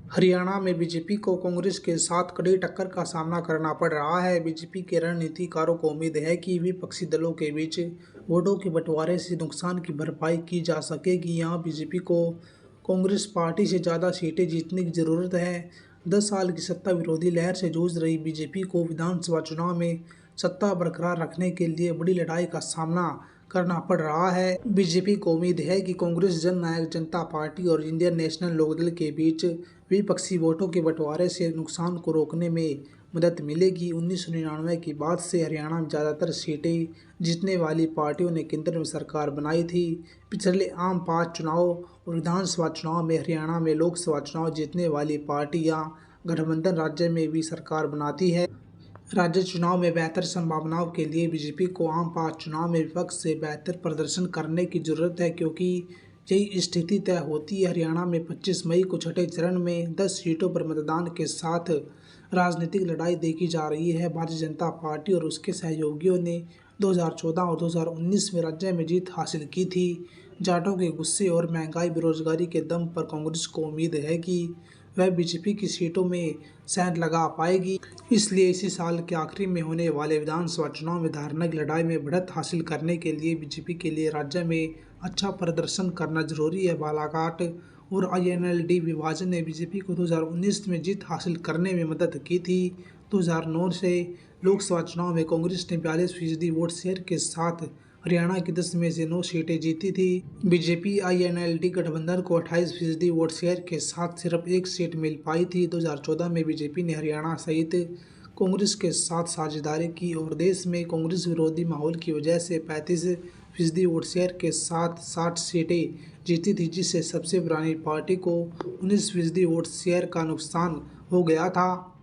हरियाणा में बीजेपी को कांग्रेस के साथ कड़ी टक्कर का सामना करना पड़ रहा है। बीजेपी के रणनीतिकारों को उम्मीद है कि विपक्षी दलों के बीच वोटों के बंटवारे से नुकसान की भरपाई की जा सकेगी। यहाँ बीजेपी को कांग्रेस पार्टी से ज़्यादा सीटें जीतने की जरूरत है। 10 साल की सत्ता विरोधी लहर से जूझ रही बीजेपी को विधानसभा चुनाव में सत्ता बरकरार रखने के लिए बड़ी लड़ाई का सामना करना पड़ रहा है। बीजेपी को उम्मीद है कि कांग्रेस, जननायक जनता पार्टी और इंडियन नेशनल लोकदल के बीच विपक्षी वोटों के बंटवारे से नुकसान को रोकने में मदद मिलेगी। 1999 के बाद से हरियाणा में ज़्यादातर सीटें जीतने वाली पार्टियों ने केंद्र में सरकार बनाई थी। पिछले आम 5 चुनाव और विधानसभा चुनाव में हरियाणा में लोकसभा चुनाव जीतने वाली पार्टियां गठबंधन राज्य में भी सरकार बनाती है। राज्य चुनाव में बेहतर संभावनाओं के लिए बीजेपी को आम 5 चुनाव में विपक्ष से बेहतर प्रदर्शन करने की जरूरत है, क्योंकि यही स्थिति तय होती है। हरियाणा में 25 मई को छठे चरण में 10 सीटों पर मतदान के साथ राजनीतिक लड़ाई देखी जा रही है। भारतीय जनता पार्टी और उसके सहयोगियों ने 2014 और 2019 में राज्य में जीत हासिल की थी। जाटों के गुस्से और महंगाई, बेरोजगारी के दम पर कांग्रेस को उम्मीद है कि वह बीजेपी की सीटों में सेंध लगा पाएगी। इसलिए इसी साल के आखिरी में होने वाले विधानसभा चुनाव में धारणा की लड़ाई में बढ़त हासिल करने के लिए बीजेपी के लिए राज्य में अच्छा प्रदर्शन करना जरूरी है। बालाघाट और INLD विभाजन ने बीजेपी को 2019 में जीत हासिल करने में मदद की थी। 2009 से लोकसभा चुनाव में कांग्रेस ने 42% वोट शेयर के साथ हरियाणा की 10 में से 9 सीटें जीती थी। बीजेपी INLD गठबंधन को 28% वोट शेयर के साथ सिर्फ 1 सीट मिल पाई थी। 2014 में बीजेपी ने हरियाणा सहित कांग्रेस के साथ साझेदारी की और देश में कांग्रेस विरोधी माहौल की वजह से 35% वोट शेयर के साथ 60 सीटें जीती थी, जिससे सबसे पुरानी पार्टी को 19% वोट शेयर का नुकसान हो गया था।